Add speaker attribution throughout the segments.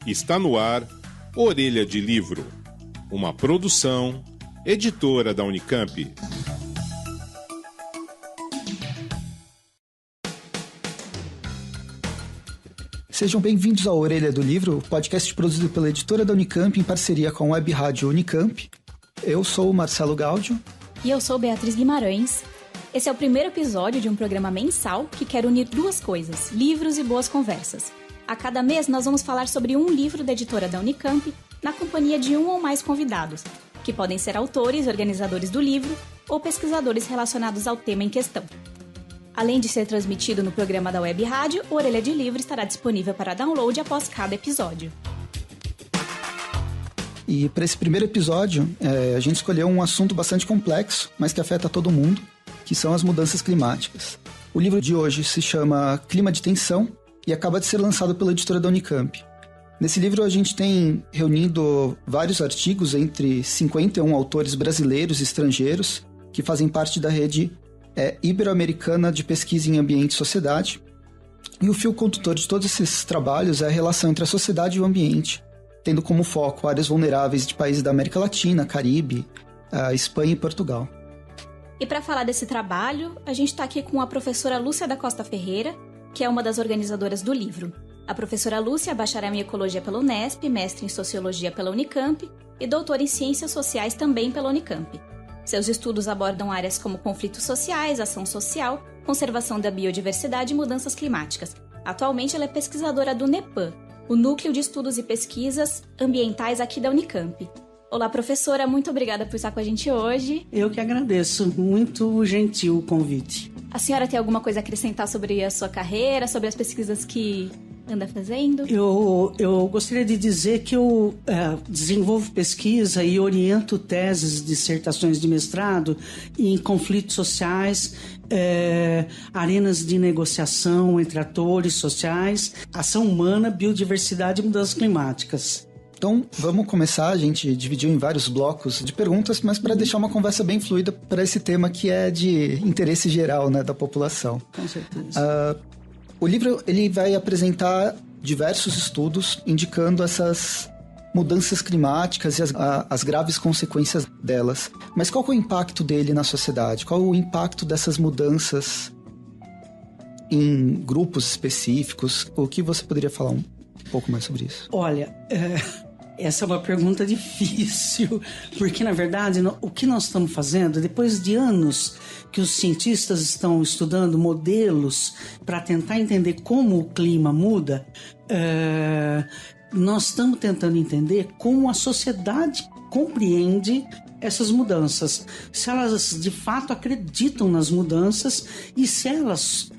Speaker 1: Está no ar Orelha de Livro, uma produção, editora da Unicamp.
Speaker 2: Sejam bem-vindos ao Orelha do Livro, podcast produzido pela editora da Unicamp em parceria com a Web Rádio Unicamp. Eu sou o Marcelo Gaudio.
Speaker 3: E eu sou Beatriz Guimarães. Esse é o primeiro episódio de um programa mensal que quer unir duas coisas, livros e boas conversas. A cada mês nós vamos falar sobre um livro da editora da Unicamp na companhia de um ou mais convidados, que podem ser autores, organizadores do livro ou pesquisadores relacionados ao tema em questão. Além de ser transmitido no programa da Web Rádio, o Orelha de Livro estará disponível para download após cada episódio.
Speaker 2: E para esse primeiro episódio, a gente escolheu um assunto bastante complexo, mas que afeta todo mundo, que são as mudanças climáticas. O livro de hoje se chama Clima de Tensão e acaba de ser lançado pela editora da Unicamp. Nesse livro a gente tem reunido vários artigos entre 51 autores brasileiros e estrangeiros que fazem parte da rede Ibero-Americana de Pesquisa em Ambiente e Sociedade. E o fio condutor de todos esses trabalhos é a relação entre a sociedade e o ambiente, tendo como foco áreas vulneráveis de países da América Latina, Caribe, Espanha e Portugal.
Speaker 3: E para falar desse trabalho, a gente está aqui com a professora Lúcia da Costa Ferreira, que é uma das organizadoras do livro. A professora Lúcia é bacharel em Ecologia pela Unesp, mestre em Sociologia pela Unicamp e doutora em Ciências Sociais também pela Unicamp. Seus estudos abordam áreas como conflitos sociais, ação social, conservação da biodiversidade e mudanças climáticas. Atualmente ela é pesquisadora do NEPAM, o Núcleo de Estudos e Pesquisas Ambientais aqui da Unicamp. Olá, professora, muito obrigada por estar com a gente hoje.
Speaker 4: Eu que agradeço, muito gentil o convite.
Speaker 3: A senhora tem alguma coisa a acrescentar sobre a sua carreira, sobre as pesquisas que anda fazendo?
Speaker 4: Eu gostaria de dizer que eu desenvolvo pesquisa e oriento teses, dissertações de mestrado em conflitos sociais, arenas de negociação entre atores sociais, ação humana, biodiversidade e mudanças climáticas.
Speaker 2: Então, vamos começar. A gente dividiu em vários blocos de perguntas, mas para deixar uma conversa bem fluida para esse tema que é de interesse geral, né, da população.
Speaker 4: Com certeza.
Speaker 2: O livro ele vai apresentar diversos estudos indicando essas mudanças climáticas e as graves consequências delas. Mas qual que é o impacto dele na sociedade? Qual o impacto dessas mudanças em grupos específicos? O que você poderia falar um pouco mais sobre isso?
Speaker 4: Olha, essa é uma pergunta difícil, porque na verdade o que nós estamos fazendo, depois de anos que os cientistas estão estudando modelos para tentar entender como o clima muda, nós estamos tentando entender como a sociedade compreende essas mudanças, se elas de fato acreditam nas mudanças e se elas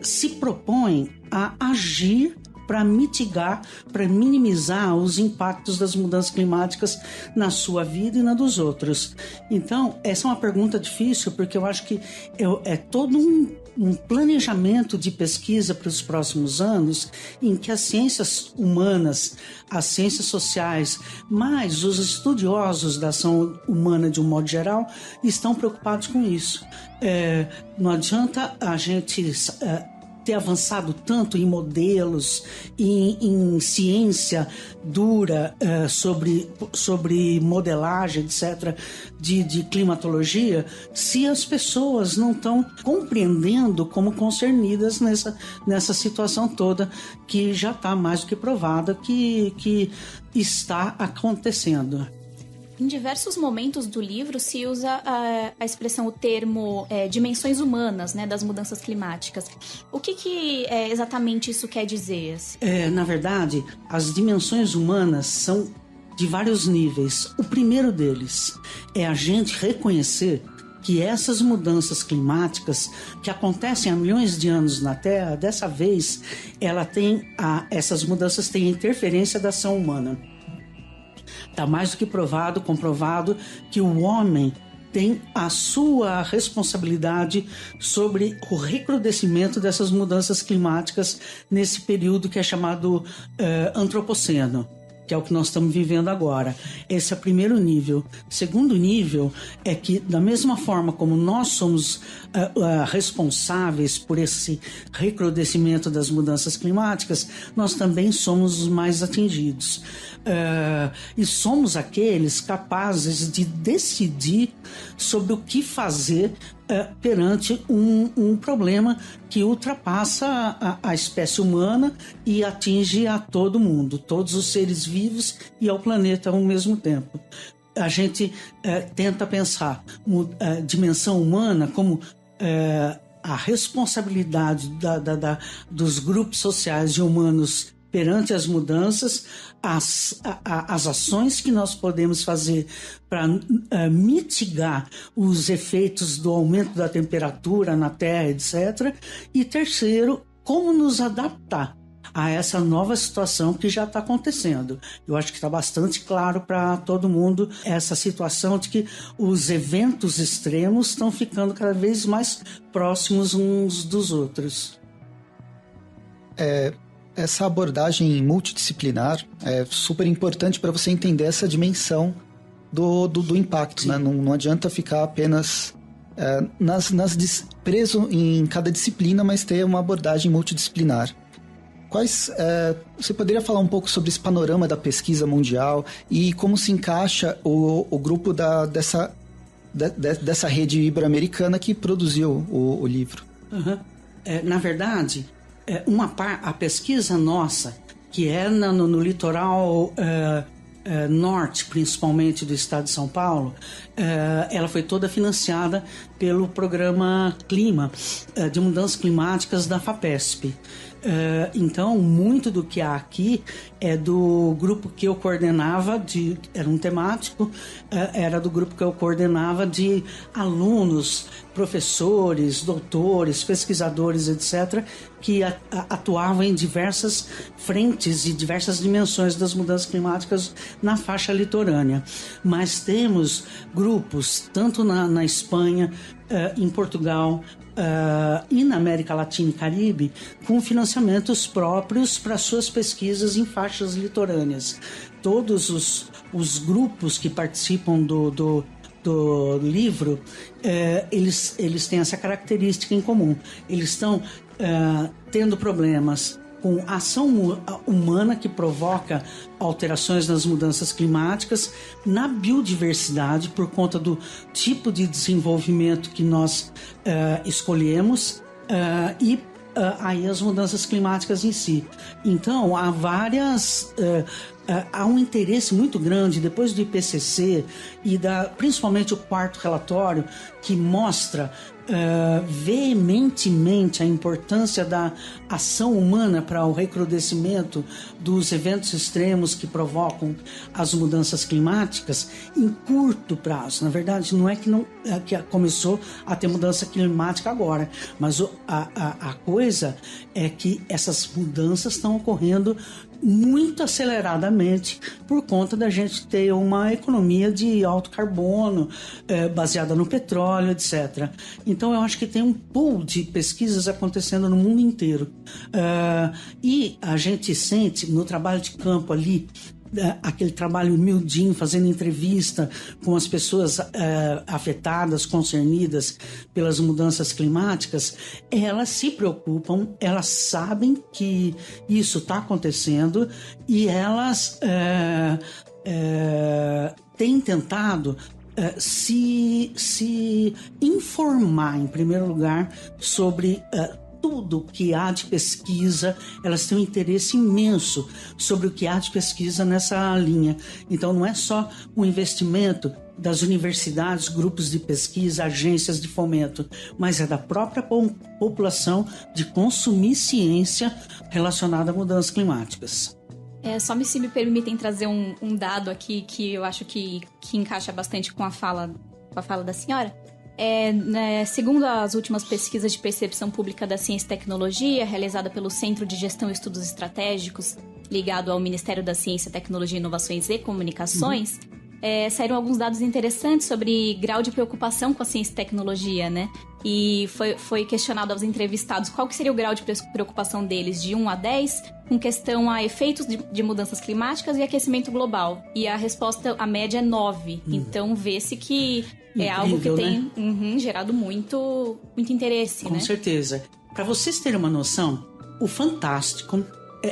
Speaker 4: se propõem a agir para mitigar, para minimizar os impactos das mudanças climáticas na sua vida e na dos outros. Então, essa é uma pergunta difícil, porque eu acho que é todo um planejamento de pesquisa para os próximos anos em que as ciências humanas, as ciências sociais, mais os estudiosos da ação humana de um modo geral, estão preocupados com isso. Não adianta a gente ter avançado tanto em modelos, em ciência dura sobre modelagem, etc., de climatologia, se as pessoas não estão compreendendo como concernidas nessa situação toda que já está mais do que provada que está acontecendo.
Speaker 3: Em diversos momentos do livro se usa a expressão, o termo dimensões humanas, né, das mudanças climáticas. O que exatamente isso quer dizer?
Speaker 4: Na verdade, as dimensões humanas são de vários níveis. O primeiro deles é a gente reconhecer que essas mudanças climáticas que acontecem há milhões de anos na Terra, dessa vez, essas mudanças têm a interferência da ação humana. Está mais do que comprovado que o homem tem a sua responsabilidade sobre o recrudescimento dessas mudanças climáticas nesse período que é chamado antropoceno. que é o que nós estamos vivendo agora. Esse é o primeiro nível. Segundo nível é que, da mesma forma como nós somos responsáveis por esse recrudescimento das mudanças climáticas, nós também somos os mais atingidos. E somos aqueles capazes de decidir sobre o que fazer perante um problema que ultrapassa a espécie humana e atinge a todo mundo, todos os seres vivos e ao planeta ao mesmo tempo. A gente tenta pensar a dimensão humana como a responsabilidade dos grupos sociais e humanos perante as mudanças, as ações que nós podemos fazer para mitigar os efeitos do aumento da temperatura na Terra, etc. E terceiro, como nos adaptar a essa nova situação que já está acontecendo. Eu acho que está bastante claro para todo mundo essa situação de que os eventos extremos estão ficando cada vez mais próximos uns dos outros.
Speaker 2: Essa abordagem multidisciplinar é super importante para você entender essa dimensão do impacto, né? Não adianta ficar apenas preso em cada disciplina, mas ter uma abordagem multidisciplinar. Você poderia falar um pouco sobre esse panorama da pesquisa mundial e como se encaixa o grupo dessa rede ibero-americana que produziu o livro?
Speaker 4: Uhum. Na verdade, a pesquisa nossa, que é no litoral norte, principalmente do estado de São Paulo, ela foi toda financiada pelo programa Clima, de mudanças climáticas da FAPESP. Então, muito do que há aqui é do grupo que eu coordenava, era um temático, era do grupo que eu coordenava de alunos, professores, doutores, pesquisadores, etc., que atuavam em diversas frentes e diversas dimensões das mudanças climáticas na faixa litorânea. Mas temos grupos, tanto na Espanha, em Portugal, e na América Latina e Caribe, com financiamentos próprios para suas pesquisas em faixas litorâneas. Todos os grupos que participam do livro, eles têm essa característica em comum. Eles estão tendo problemas com a ação humana que provoca alterações nas mudanças climáticas, na biodiversidade, por conta do tipo de desenvolvimento que nós escolhemos, e aí as mudanças climáticas em si. Então, há um interesse muito grande, depois do IPCC e principalmente o quarto relatório, que mostra veementemente a importância da ação humana para o recrudescimento dos eventos extremos que provocam as mudanças climáticas em curto prazo. Na verdade, não é que começou a ter mudança climática agora, mas a coisa é que essas mudanças estão ocorrendo muito aceleradamente por conta da gente ter uma economia de alto carbono, baseada no petróleo, etc. Então eu acho que tem um pool de pesquisas acontecendo no mundo inteiro, e a gente sente no trabalho de campo ali, aquele trabalho humildinho, fazendo entrevista com as pessoas afetadas, concernidas pelas mudanças climáticas, elas se preocupam, elas sabem que isso está acontecendo e elas têm tentado se informar, em primeiro lugar, sobre tudo que há de pesquisa. Elas têm um interesse imenso sobre o que há de pesquisa nessa linha. Então não é só um investimento das universidades, grupos de pesquisa, agências de fomento, mas é da própria população de consumir ciência relacionada a mudanças climáticas.
Speaker 3: Se me permitem trazer um dado aqui que eu acho que encaixa bastante com a fala da senhora. Segundo as últimas pesquisas de percepção pública da ciência e tecnologia, realizada pelo Centro de Gestão e Estudos Estratégicos, ligado ao Ministério da Ciência, Tecnologia, Inovações e Comunicações, saíram alguns dados interessantes sobre grau de preocupação com a ciência e tecnologia, né? E foi questionado aos entrevistados qual que seria o grau de preocupação deles de 1 a 10 com questão a efeitos de mudanças climáticas e aquecimento global. E a resposta, a média é 9. Então vê-se que é algo que tem gerado muito interesse,
Speaker 4: com
Speaker 3: né?
Speaker 4: certeza. Para vocês terem uma noção, o Fantástico...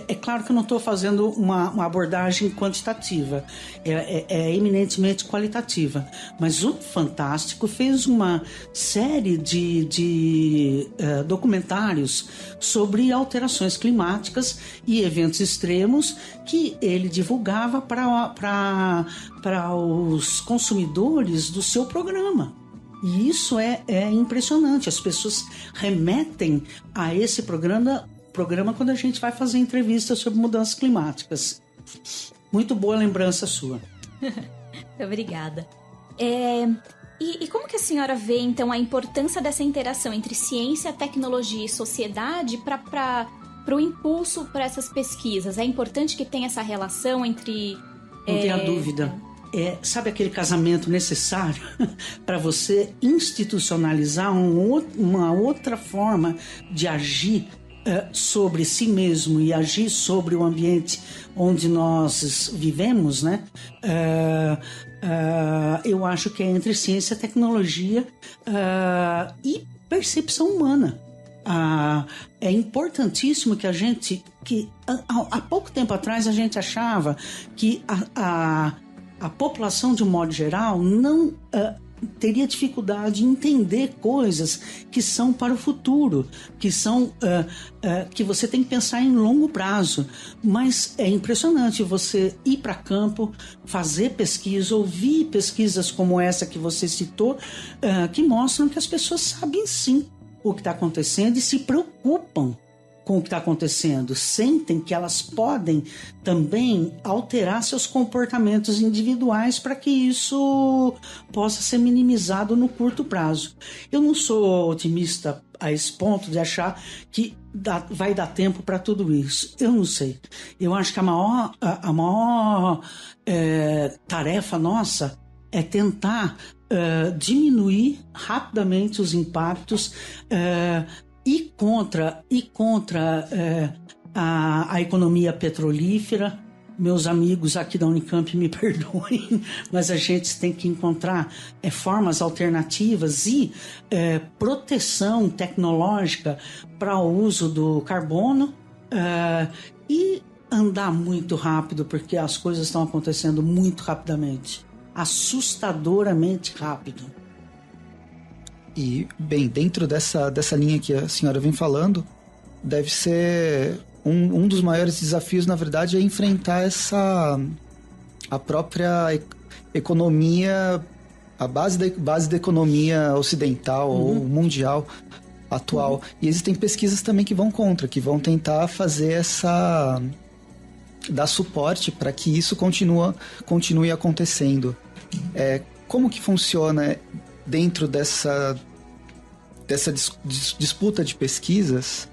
Speaker 4: É claro que eu não estou fazendo uma abordagem quantitativa, é eminentemente qualitativa, mas o Fantástico fez uma série de documentários sobre alterações climáticas e eventos extremos que ele divulgava para os consumidores do seu programa. E isso é impressionante, as pessoas remetem a esse programa quando a gente vai fazer entrevistas sobre mudanças climáticas. Muito boa lembrança sua.
Speaker 3: Obrigada. E como que a senhora vê, então, a importância dessa interação entre ciência, tecnologia e sociedade para o impulso para essas pesquisas? É importante que tenha essa relação entre...
Speaker 4: Não tenha dúvida. Sabe aquele casamento necessário para você institucionalizar uma outra forma de agir sobre si mesmo e agir sobre o ambiente onde nós vivemos, né? Eu acho que é entre ciência, tecnologia e percepção humana. É importantíssimo que há pouco tempo atrás a gente achava que a população, de um modo geral, não teria dificuldade em entender coisas que são para o futuro, que são que você tem que pensar em longo prazo. Mas é impressionante você ir para campo, fazer pesquisa, ouvir pesquisas como essa que você citou, que mostram que as pessoas sabem sim o que está acontecendo e se preocupam com o que está acontecendo, sentem que elas podem também alterar seus comportamentos individuais para que isso possa ser minimizado no curto prazo. Eu não sou otimista a esse ponto de achar que vai dar tempo para tudo isso. Eu não sei. Eu acho que a maior tarefa nossa é tentar diminuir rapidamente os impactos e contra a economia petrolífera. Meus amigos aqui da Unicamp me perdoem, mas a gente tem que encontrar formas alternativas e proteção tecnológica para o uso do carbono e andar muito rápido, porque as coisas estão acontecendo muito rapidamente, assustadoramente rápido.
Speaker 2: E, bem, dentro dessa linha que a senhora vem falando, deve ser um dos maiores desafios, na verdade, é enfrentar a própria economia, a base da economia ocidental ou mundial atual. E existem pesquisas também que vão contra, que vão tentar fazer dar suporte para que isso continue acontecendo. Como que funciona dentro dessa disputa de pesquisas,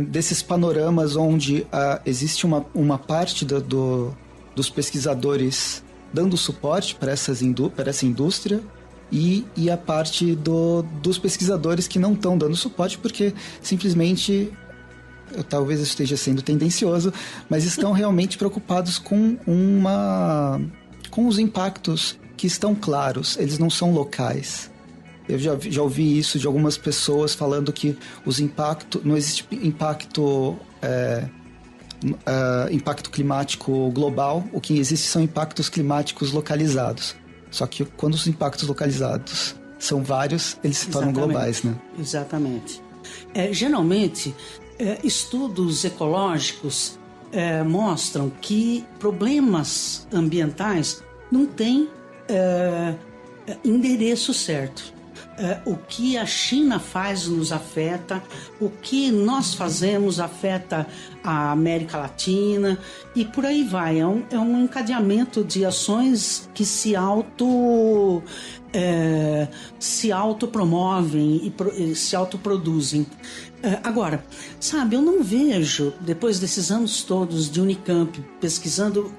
Speaker 2: desses panoramas onde existe uma parte dos pesquisadores dando suporte para essa indústria e a parte dos pesquisadores que não estão dando suporte porque simplesmente, talvez eu esteja sendo tendencioso, mas estão realmente preocupados com os impactos que estão claros, eles não são locais. Eu já ouvi isso de algumas pessoas falando que não existe impacto climático global, o que existe são impactos climáticos localizados. Só que quando os impactos localizados são vários, eles se tornam globais, né?
Speaker 4: Exatamente. Geralmente, estudos ecológicos mostram que problemas ambientais não têm endereço certo. O que a China faz nos afeta, o que nós fazemos afeta a América Latina e por aí vai. É um encadeamento de ações que se autopromovem e se autoproduzem. Agora, sabe, eu não vejo, depois desses anos todos de Unicamp pesquisando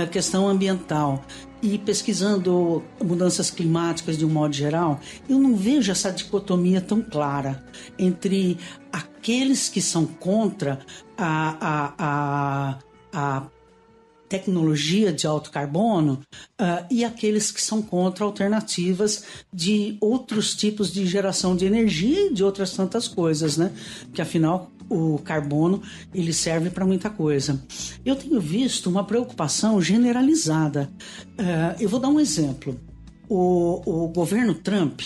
Speaker 4: questão ambiental e pesquisando mudanças climáticas de um modo geral, eu não vejo essa dicotomia tão clara entre aqueles que são contra a tecnologia de alto carbono e aqueles que são contra alternativas de outros tipos de geração de energia e de outras tantas coisas, né? Porque afinal o carbono ele serve para muita coisa. Eu tenho visto uma preocupação generalizada. Eu vou dar um exemplo. O governo Trump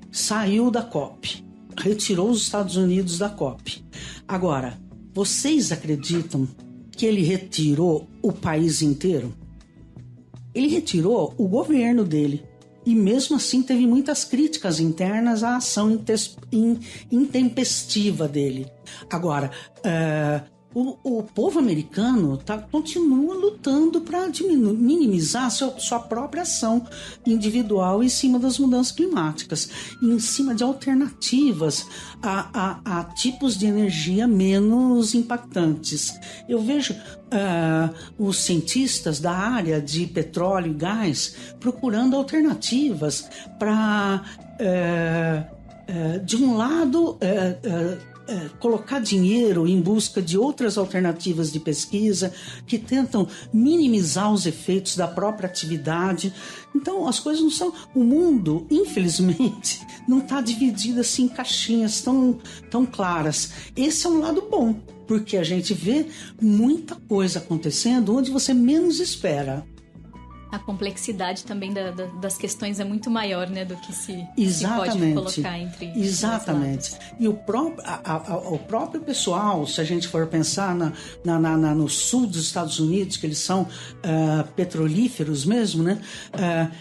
Speaker 4: saiu da COP, retirou os Estados Unidos da COP. Agora, vocês acreditam que ele retirou o país inteiro? Ele retirou o governo dele. E mesmo assim teve muitas críticas internas à ação intempestiva dele. Agora, o povo americano continua lutando para minimizar sua própria ação individual em cima das mudanças climáticas, em cima de alternativas a tipos de energia menos impactantes. Eu vejo os cientistas da área de petróleo e gás procurando alternativas para, de um lado, colocar dinheiro em busca de outras alternativas de pesquisa que tentam minimizar os efeitos da própria atividade. Então, as coisas não são... O mundo, infelizmente, não está dividido assim em caixinhas tão claras. Esse é um lado bom, porque a gente vê muita coisa acontecendo onde você menos espera.
Speaker 3: A complexidade também das questões é muito maior, né, do que se pode
Speaker 4: Exatamente.
Speaker 3: colocar entre...
Speaker 4: Exatamente. E o próprio pessoal, se a gente for pensar no sul dos Estados Unidos, que eles são petrolíferos mesmo, né,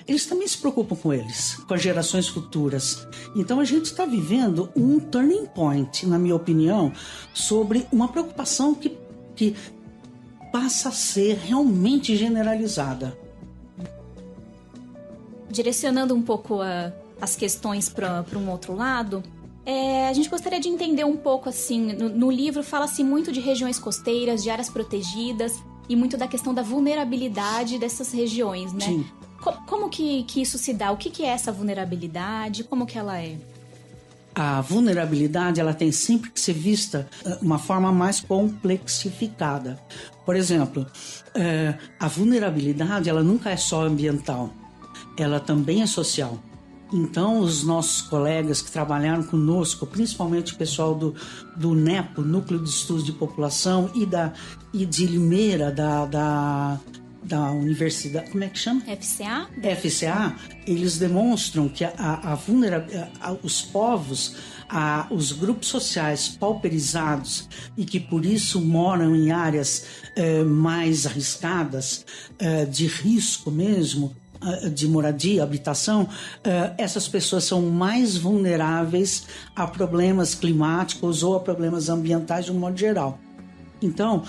Speaker 4: eles também se preocupam com eles, com as gerações futuras. Então a gente está vivendo um turning point, na minha opinião, sobre uma preocupação que passa a ser realmente generalizada.
Speaker 3: Direcionando um pouco as questões para um outro lado, a gente gostaria de entender um pouco, assim, no livro fala-se muito de regiões costeiras, de áreas protegidas e muito da questão da vulnerabilidade dessas regiões, né?
Speaker 4: Sim.
Speaker 3: Como que isso se dá? O que é essa vulnerabilidade? Como que ela é?
Speaker 4: A vulnerabilidade ela tem sempre que ser vista de uma forma mais complexificada. Por exemplo, a vulnerabilidade ela nunca é só ambiental. Ela também é social. Então, os nossos colegas que trabalharam conosco, principalmente o pessoal do NEPO, Núcleo de Estudos de População, e de Limeira, da Universidade... Como é que chama?
Speaker 3: FCA?
Speaker 4: FCA, eles demonstram que os povos, os grupos sociais pauperizados e que por isso moram em áreas mais arriscadas, de risco mesmo, de moradia, habitação, essas pessoas são mais vulneráveis a problemas climáticos ou a problemas ambientais de um modo geral. Então,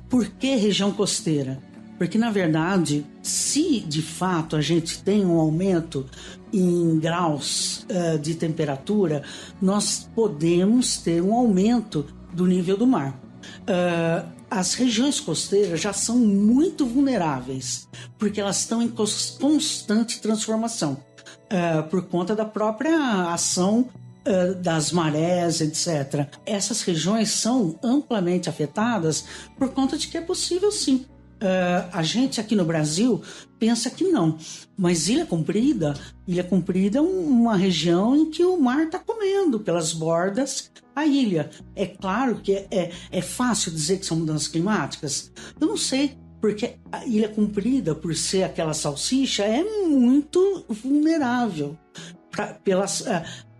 Speaker 4: por que região costeira? Porque, na verdade, se de fato a gente tem um aumento em graus de temperatura, nós podemos ter um aumento do nível do mar. As regiões costeiras já são muito vulneráveis, porque elas estão em constante transformação, por conta da própria ação das marés, etc. Essas regiões são amplamente afetadas por conta de que é possível, sim. A gente aqui no Brasil pensa que não, mas Ilha Comprida é uma região em que o mar está comendo pelas bordas a ilha. É claro que é fácil dizer que são mudanças climáticas. Eu não sei, porque a Ilha Comprida, por ser aquela salsicha, é muito vulnerável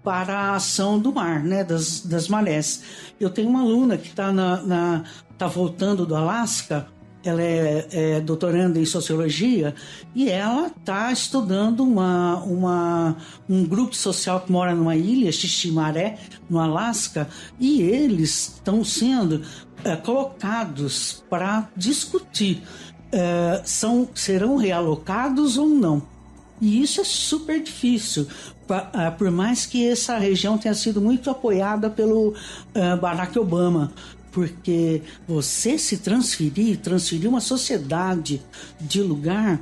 Speaker 4: para a ação do mar, né, das marés. Eu tenho uma aluna que está voltando do Alasca. Ela é doutoranda em sociologia e ela está estudando um grupo social que mora numa ilha, Xiximaré, no Alasca, e eles estão sendo colocados para discutir serão realocados ou não. E isso é super difícil, por mais que essa região tenha sido muito apoiada pelo Barack Obama, porque você se transferir uma sociedade de lugar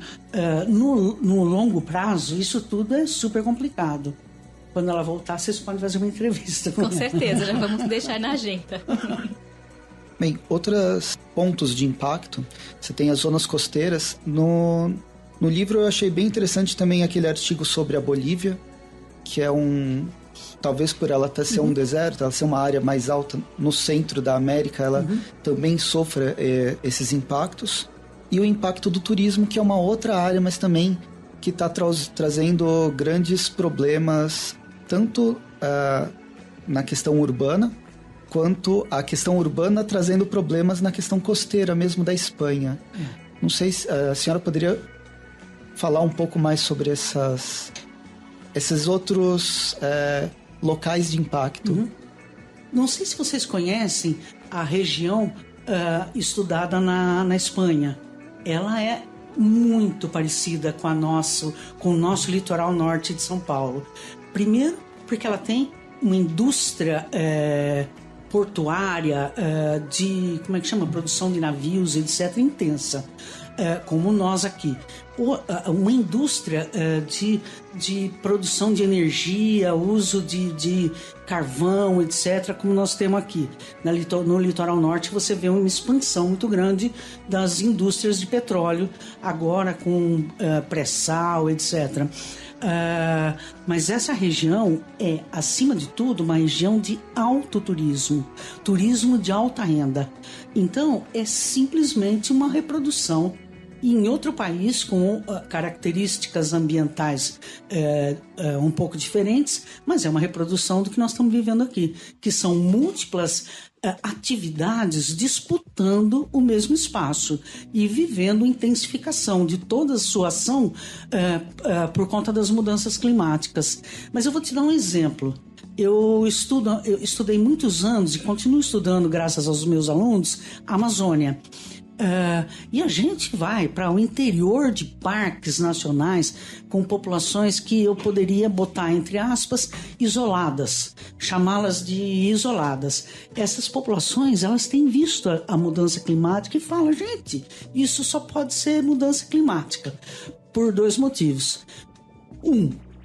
Speaker 4: no longo prazo, isso tudo é super complicado. Quando ela voltar, vocês podem fazer uma entrevista com ela.
Speaker 3: Com certeza, já vamos deixar na agenda.
Speaker 2: Bem, outros pontos de impacto, você tem as zonas costeiras. No livro eu achei bem interessante também aquele artigo sobre a Bolívia, que é talvez por ela ser um deserto, ela ser uma área mais alta no centro da América, ela também sofre esses impactos. E o impacto do turismo, que é uma outra área, mas também que está trazendo grandes problemas, tanto na questão urbana, quanto a questão urbana trazendo problemas na questão costeira mesmo da Espanha. Não sei se a senhora poderia falar um pouco mais sobre esses outros locais de impacto.
Speaker 4: Não sei se vocês conhecem a região estudada na Espanha. Ela é muito parecida com o nosso litoral norte de São Paulo. Primeiro, porque ela tem uma indústria portuária de, como é que chama? Produção de navios, etc., intensa. Como nós aqui. Uma indústria de produção de energia, uso de carvão, etc., como nós temos aqui. No litoral norte você vê uma expansão muito grande das indústrias de petróleo, agora com pré-sal, etc. Mas essa região é, acima de tudo, uma região de alto turismo, turismo de alta renda. Então, é simplesmente uma reprodução em outro país com características ambientais um pouco diferentes, mas é uma reprodução do que nós estamos vivendo aqui, que são múltiplas atividades disputando o mesmo espaço e vivendo intensificação de toda a sua ação por conta das mudanças climáticas. Mas eu vou te dar um exemplo. Eu estudei muitos anos e continuo estudando, graças aos meus alunos, a Amazônia. E a gente vai para o interior de parques nacionais com populações que eu poderia botar, entre aspas, isoladas, chamá-las de isoladas. Essas populações, elas têm visto a mudança climática e falam, gente, isso só pode ser mudança climática, por dois motivos.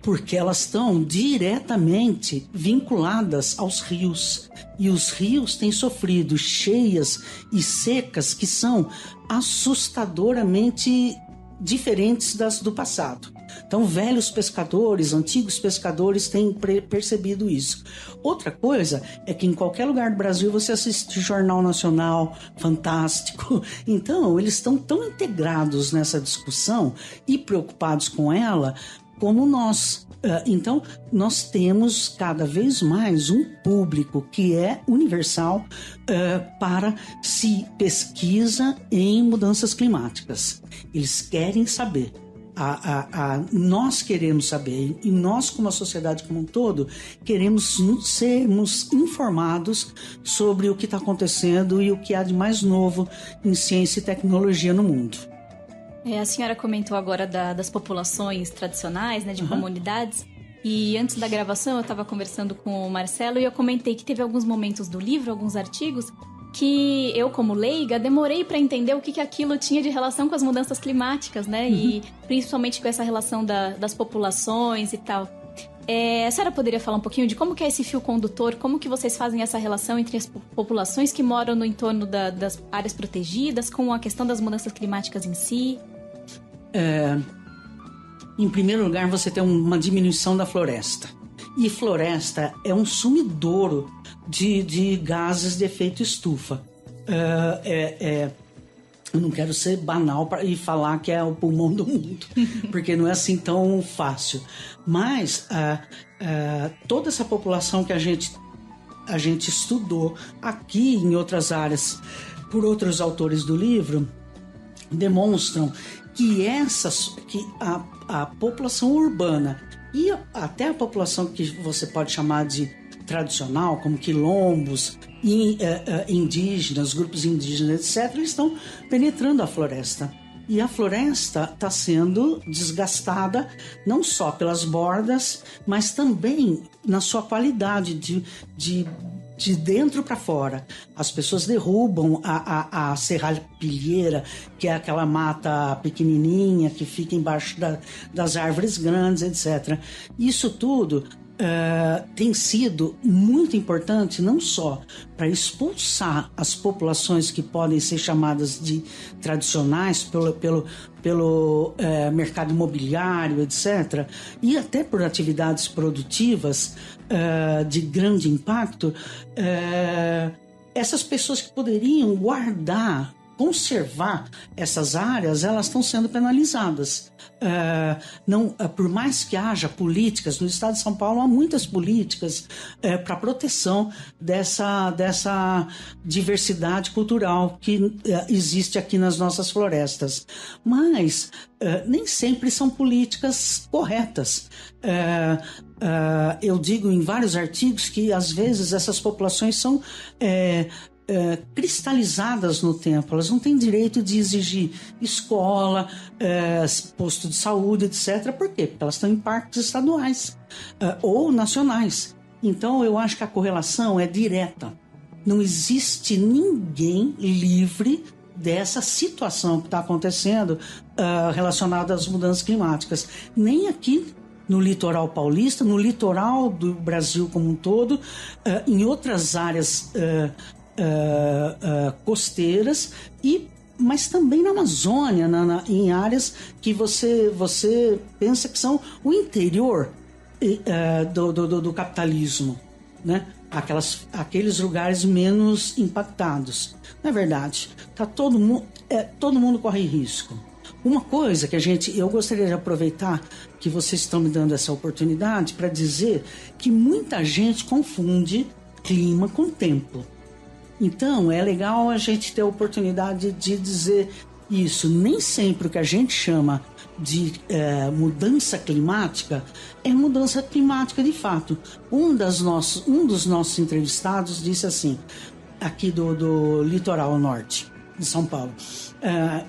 Speaker 4: Porque elas estão diretamente vinculadas aos rios. E os rios têm sofrido cheias e secas que são assustadoramente diferentes das do passado. Então, velhos pescadores, antigos pescadores têm percebido isso. Outra coisa é que em qualquer lugar do Brasil você assiste Jornal Nacional, Fantástico. Então, eles estão tão integrados nessa discussão e preocupados com ela como nós. Então, nós temos cada vez mais um público que é universal para se pesquisa em mudanças climáticas. Eles querem saber. Nós queremos saber, e nós, como a sociedade como um todo, queremos sermos informados sobre o que está acontecendo e o que há de mais novo em ciência e tecnologia no mundo.
Speaker 3: A senhora comentou agora das populações tradicionais, né, de comunidades, e antes da gravação eu estava conversando com o Marcelo e eu comentei que teve alguns momentos do livro, alguns artigos, que eu, como leiga, demorei para entender o que aquilo tinha de relação com as mudanças climáticas, né, e principalmente com essa relação das populações e tal. A senhora poderia falar um pouquinho de como que é esse fio condutor, como que vocês fazem essa relação entre as populações que moram no entorno das áreas protegidas com a questão das mudanças climáticas em si?
Speaker 4: Em primeiro lugar, você tem uma diminuição da floresta. E floresta é um sumidouro de gases de efeito estufa. Eu não quero ser banal e falar que é o pulmão do mundo, porque não é assim tão fácil. Mas toda essa população que a gente estudou aqui em outras áreas por outros autores do livro demonstram que a população urbana e até a população que você pode chamar de tradicional, como quilombos, indígenas, grupos indígenas, etc., eles estão penetrando a floresta. E a floresta está sendo desgastada não só pelas bordas, mas também na sua qualidade de de dentro para fora. As pessoas derrubam a serrapilheira, que é aquela mata pequenininha que fica embaixo das árvores grandes, etc. Isso tudo tem sido muito importante, não só para expulsar as populações que podem ser chamadas de tradicionais pelo mercado imobiliário, etc., e até por atividades produtivas de grande impacto, essas pessoas que poderiam conservar essas áreas, elas estão sendo penalizadas. Por mais que haja políticas, no estado de São Paulo há muitas políticas para proteção dessa diversidade cultural que existe aqui nas nossas florestas, mas nem sempre são políticas corretas. Eu digo em vários artigos que às vezes essas populações são cristalizadas no tempo, elas não têm direito de exigir escola, posto de saúde, etc. Por quê? Porque elas estão em parques estaduais ou nacionais. Então eu acho que a correlação é direta. Não existe ninguém livre dessa situação que está acontecendo relacionada às mudanças climáticas. Nem aqui no litoral paulista, no litoral do Brasil como um todo, em outras áreas costeiras, mas também na Amazônia, em áreas que você pensa que são o interior do capitalismo, né? Aqueles lugares menos impactados. Na verdade, todo mundo corre risco. Uma coisa que eu gostaria de aproveitar que vocês estão me dando essa oportunidade para dizer que muita gente confunde clima com tempo. Então, é legal a gente ter a oportunidade de dizer isso. Nem sempre o que a gente chama de mudança climática é mudança climática de fato. Um dos nossos entrevistados disse assim, aqui do litoral norte de São Paulo.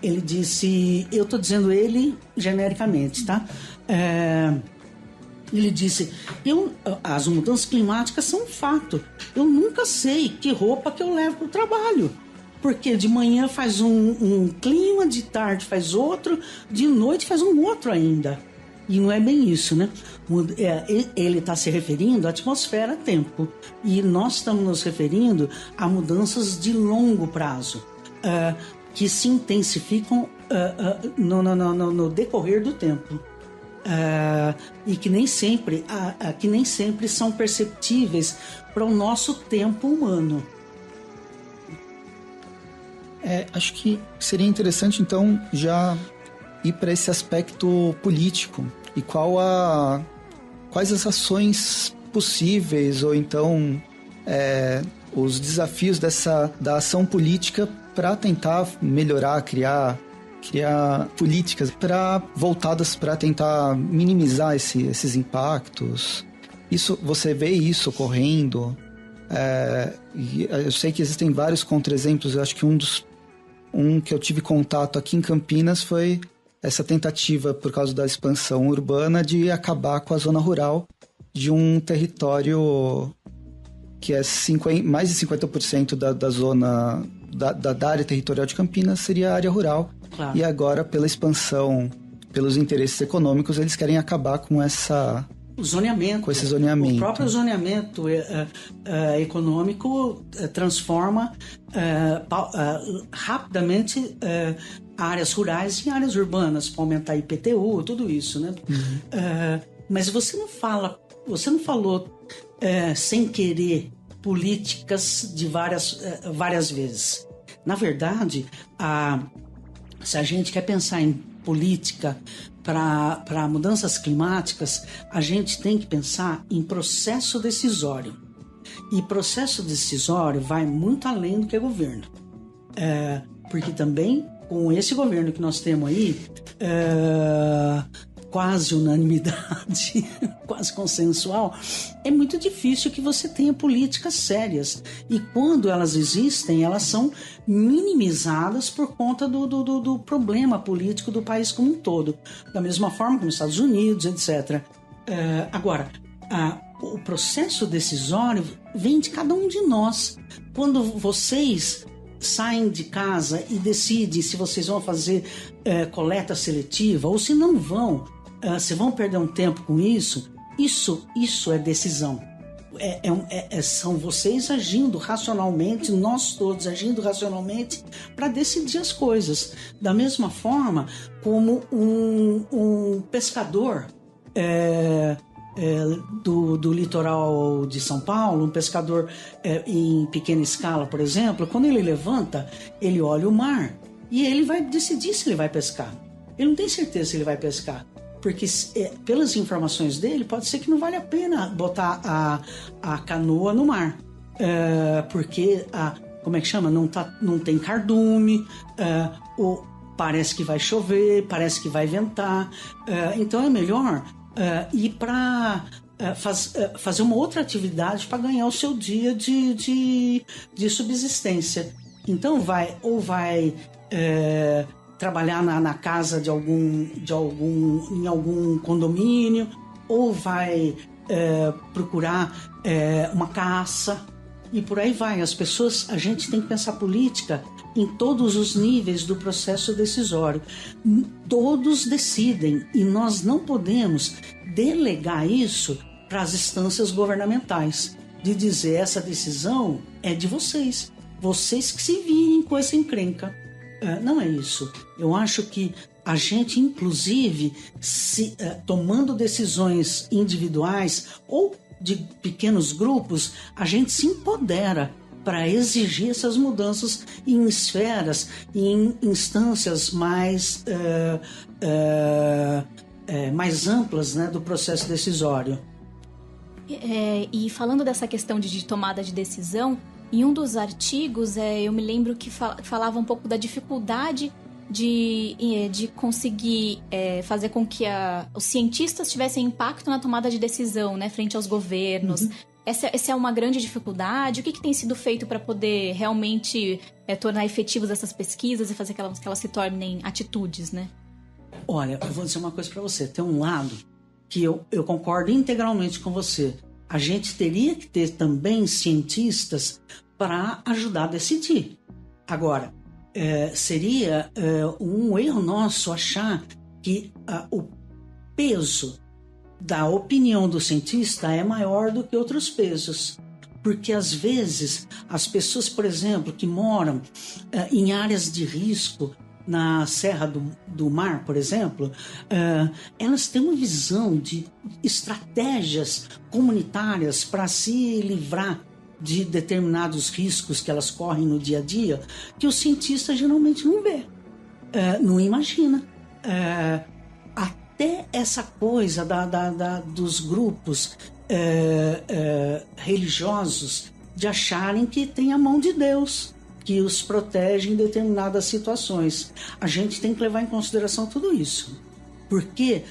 Speaker 4: Ele disse, eu estou dizendo ele genericamente, tá? Ele disse, as mudanças climáticas são um fato. Eu nunca sei que roupa que eu levo para o trabalho. Porque de manhã faz um clima, de tarde faz outro, de noite faz um outro ainda. E não é bem isso, né? Ele está se referindo à atmosfera-tempo. E nós estamos nos referindo a mudanças de longo prazo, que se intensificam no decorrer do tempo. E que nem sempre são perceptíveis para o nosso tempo humano.
Speaker 2: Acho que seria interessante então já ir para esse aspecto político e quais as ações possíveis ou então os desafios da ação política para tentar melhorar, criar políticas voltadas para tentar minimizar esses impactos. Você vê isso ocorrendo? Eu sei que existem vários contra-exemplos. Eu acho que um que eu tive contato aqui em Campinas foi essa tentativa, por causa da expansão urbana, de acabar com a zona rural de um território que é mais de 50% da zona da área territorial de Campinas seria área rural. Claro. E agora, pela expansão, pelos interesses econômicos, eles querem acabar com
Speaker 4: zoneamento.
Speaker 2: Com esse zoneamento.
Speaker 4: O próprio zoneamento econômico transforma rapidamente áreas rurais em áreas urbanas, para aumentar IPTU, tudo isso, né? Uhum. Mas você não falou sem querer políticas de várias vezes. Na verdade, se a gente quer pensar em política para mudanças climáticas, a gente tem que pensar em processo decisório. E processo decisório vai muito além do que governo. Porque também, com esse governo que nós temos aí, quase unanimidade, quase consensual, é muito difícil que você tenha políticas sérias. E quando elas existem, elas são minimizadas por conta do problema político do país como um todo. Da mesma forma que nos Estados Unidos, etc. Agora, o processo decisório vem de cada um de nós. Quando vocês saem de casa e decidem se vocês vão fazer coleta seletiva ou se não vão, se vão perder um tempo com isso é decisão. São vocês agindo racionalmente, nós todos agindo racionalmente para decidir as coisas. Da mesma forma como um pescador do litoral de São Paulo, um pescador em pequena escala, por exemplo, quando ele levanta, ele olha o mar e ele vai decidir se ele vai pescar. Ele não tem certeza se ele vai pescar, porque pelas informações dele, pode ser que não vale a pena botar a canoa no mar, porque como é que chama? Não tem cardume, ou parece que vai chover, parece que vai ventar, então é melhor ir para fazer uma outra atividade para ganhar o seu dia de subsistência. Então vai trabalhar na casa em algum condomínio, ou vai procurar uma caça, e por aí vai. A gente tem que pensar política em todos os níveis do processo decisório. Todos decidem, e nós não podemos delegar isso para as instâncias governamentais, de dizer essa decisão é de vocês que se virem com essa encrenca. Não é isso. Eu acho que a gente, inclusive, tomando decisões individuais ou de pequenos grupos, a gente se empodera para exigir essas mudanças em esferas, em instâncias mais amplas, né, do processo decisório.
Speaker 3: E falando dessa questão de tomada de decisão, em um dos artigos, eu me lembro que falava um pouco da dificuldade de conseguir fazer com que os cientistas tivessem impacto na tomada de decisão, né, frente aos governos. Uhum. Essa é uma grande dificuldade. O que tem sido feito para poder realmente tornar efetivas essas pesquisas e fazer que elas se tornem atitudes, né?
Speaker 4: Olha, eu vou dizer uma coisa para você. Tem um lado que eu concordo integralmente com você. A gente teria que ter também cientistas para ajudar a decidir. Agora, seria um erro nosso achar que o peso da opinião do cientista é maior do que outros pesos. Porque, às vezes, as pessoas, por exemplo, que moram em áreas de risco, na Serra do Mar, por exemplo, elas têm uma visão de estratégias comunitárias para se livrar de determinados riscos que elas correm no dia a dia, que o cientista geralmente não vê, não imagina. Até essa coisa dos grupos religiosos de acharem que tem a mão de Deus, que os protege em determinadas situações. A gente tem que levar em consideração tudo isso, porque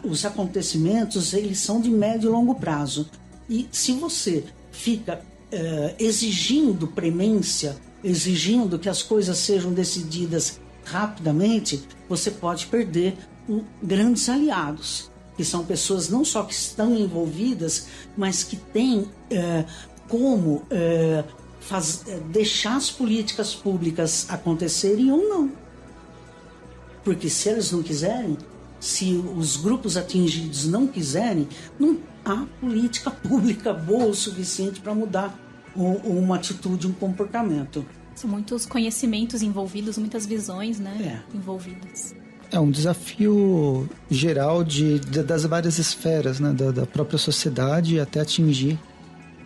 Speaker 4: os acontecimentos, eles são de médio e longo prazo. E se você fica exigindo premência, exigindo que as coisas sejam decididas rapidamente, você pode perder grandes aliados, que são pessoas não só que estão envolvidas, mas que têm como deixar as políticas públicas acontecerem ou não. Porque se eles não quiserem, se os grupos atingidos não quiserem, não há política pública boa o suficiente para mudar uma atitude, um comportamento.
Speaker 3: São muitos conhecimentos envolvidos, muitas visões, né, envolvidas.
Speaker 2: É um desafio geral das várias esferas, né, da própria sociedade até atingir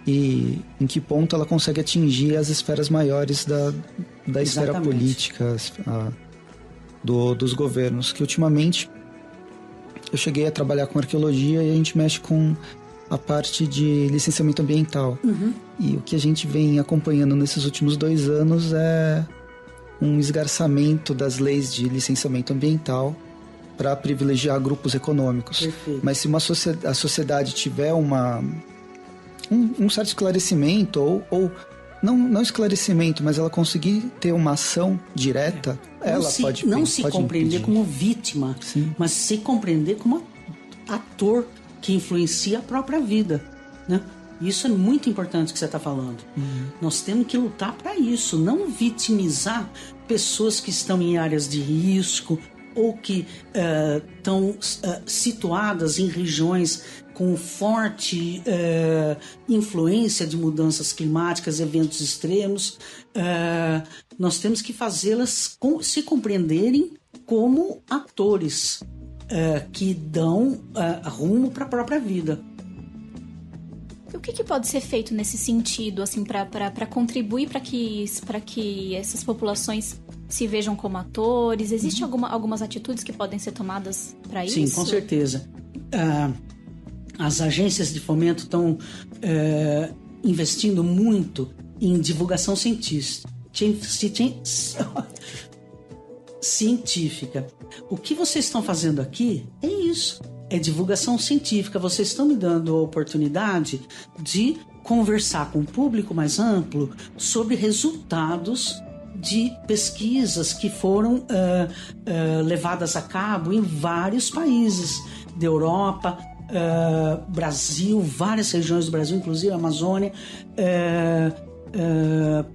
Speaker 2: e em que ponto ela consegue atingir as esferas maiores da esfera política dos governos, que ultimamente eu cheguei a trabalhar com arqueologia e a gente mexe com a parte de licenciamento ambiental. Uhum. E o que a gente vem acompanhando nesses últimos 2 anos é um esgarçamento das leis de licenciamento ambiental para privilegiar grupos econômicos. Perfeito. Mas se a sociedade tiver um certo esclarecimento ou não esclarecimento, mas ela conseguir ter uma ação direta, pode
Speaker 4: não se compreender
Speaker 2: impedir.
Speaker 4: Como vítima, sim, mas se compreender como ator que influencia a própria vida, né? Isso é muito importante que você está falando. Nós temos que lutar para isso, não vitimizar pessoas que estão em áreas de risco ou que estão situadas em regiões com forte influência de mudanças climáticas, eventos extremos. Nós temos que fazê-las se compreenderem como atores que dão rumo para a própria vida.
Speaker 3: O que pode ser feito nesse sentido, assim, para contribuir para que essas populações se vejam como atores? Existem algumas atitudes que podem ser tomadas para isso?
Speaker 4: Sim, com certeza. As agências de fomento estão investindo muito em divulgação científica. O que vocês estão fazendo aqui é isso. É divulgação científica. Vocês estão me dando a oportunidade de conversar com um público mais amplo sobre resultados de pesquisas que foram levadas a cabo em vários países da Europa, Brasil, várias regiões do Brasil, inclusive a Amazônia,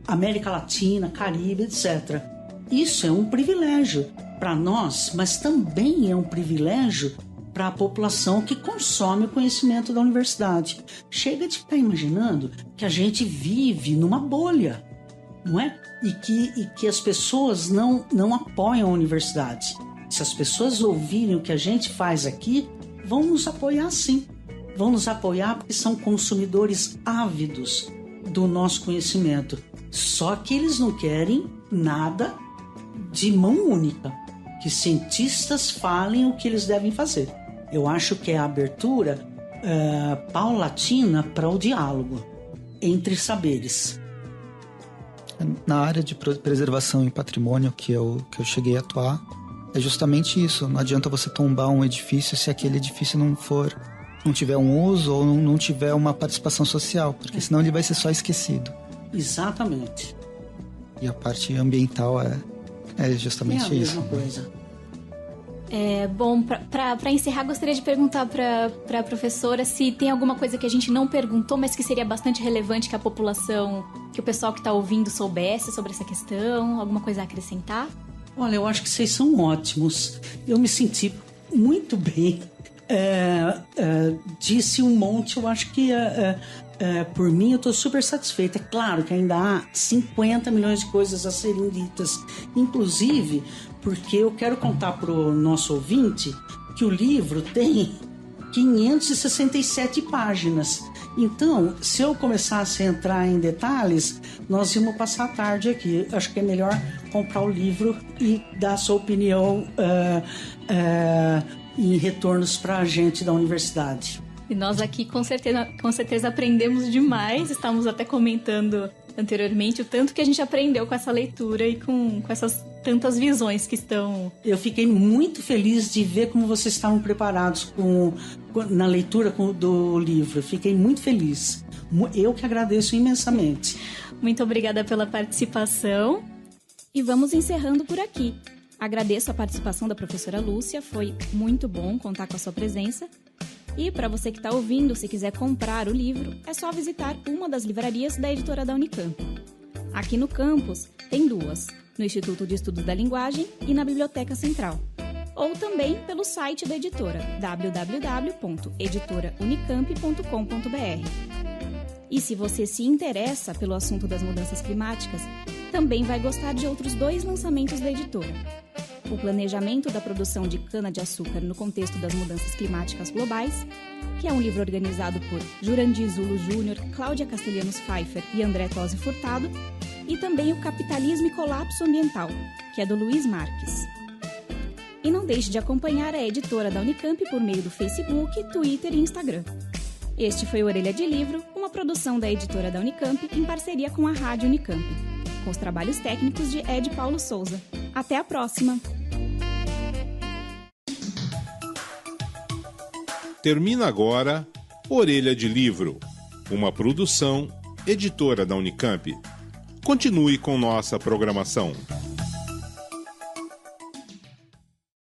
Speaker 4: América Latina, Caribe, etc. Isso é um privilégio para nós, mas também é um privilégio para a população que consome o conhecimento da universidade. Chega de ficar imaginando que a gente vive numa bolha, não é? E que as pessoas não apoiam a universidade. Se as pessoas ouvirem o que a gente faz aqui, vão nos apoiar sim. Vão nos apoiar porque são consumidores ávidos do nosso conhecimento. Só que eles não querem nada de mão única. Que cientistas falem o que eles devem fazer. Eu acho que é a abertura paulatina para o diálogo entre saberes.
Speaker 2: Na área de preservação e patrimônio que eu cheguei a atuar, é justamente isso. Não adianta você tombar um edifício se aquele edifício não tiver um uso ou não tiver uma participação social, porque senão ele vai ser só esquecido.
Speaker 4: Exatamente.
Speaker 2: E a parte ambiental é justamente isso.
Speaker 4: É a mesma coisa.
Speaker 3: Bom, para encerrar, gostaria de perguntar para a professora se tem alguma coisa que a gente não perguntou, mas que seria bastante relevante que a população, que o pessoal que está ouvindo soubesse sobre essa questão, alguma coisa a acrescentar?
Speaker 4: Olha, eu acho que vocês são ótimos. Eu me senti muito bem. Disse um monte, eu acho que por mim eu estou super satisfeita. É claro que ainda há 50 milhões de coisas a serem ditas, inclusive porque eu quero contar para o nosso ouvinte que o livro tem 567 páginas. Então, se eu começasse a entrar em detalhes, nós íamos passar a tarde aqui. Acho que é melhor comprar o livro e dar a sua opinião em retornos para a gente da universidade.
Speaker 3: E nós aqui com certeza aprendemos demais. Estávamos até comentando anteriormente o tanto que a gente aprendeu com essa leitura e com essas tantas visões que estão...
Speaker 4: Eu fiquei muito feliz de ver como vocês estavam preparados na leitura do livro. Fiquei muito feliz. Eu que agradeço imensamente.
Speaker 3: Muito obrigada pela participação. E vamos encerrando por aqui. Agradeço a participação da professora Lúcia. Foi muito bom contar com a sua presença. E para você que está ouvindo, se quiser comprar o livro, é só visitar uma das livrarias da editora da Unicamp. Aqui no campus tem duas, no Instituto de Estudos da Linguagem e na Biblioteca Central. Ou também pelo site da editora, www.editoraUnicamp.com.br. E se você se interessa pelo assunto das mudanças climáticas, também vai gostar de outros 2 lançamentos da editora. O planejamento da produção de cana-de-açúcar no contexto das mudanças climáticas globais, que é um livro organizado por Jurandir Zulo Júnior, Cláudia Castelhanos Pfeiffer e André Tosi Furtado, e também o Capitalismo e Colapso Ambiental, que é do Luiz Marques. E não deixe de acompanhar a editora da Unicamp por meio do Facebook, Twitter e Instagram. Este foi o Orelha de Livro, uma produção da editora da Unicamp em parceria com a Rádio Unicamp, com os trabalhos técnicos de Ed Paulo Souza. Até a próxima!
Speaker 1: Termina agora Orelha de Livro, uma produção editora da Unicamp. Continue com nossa programação.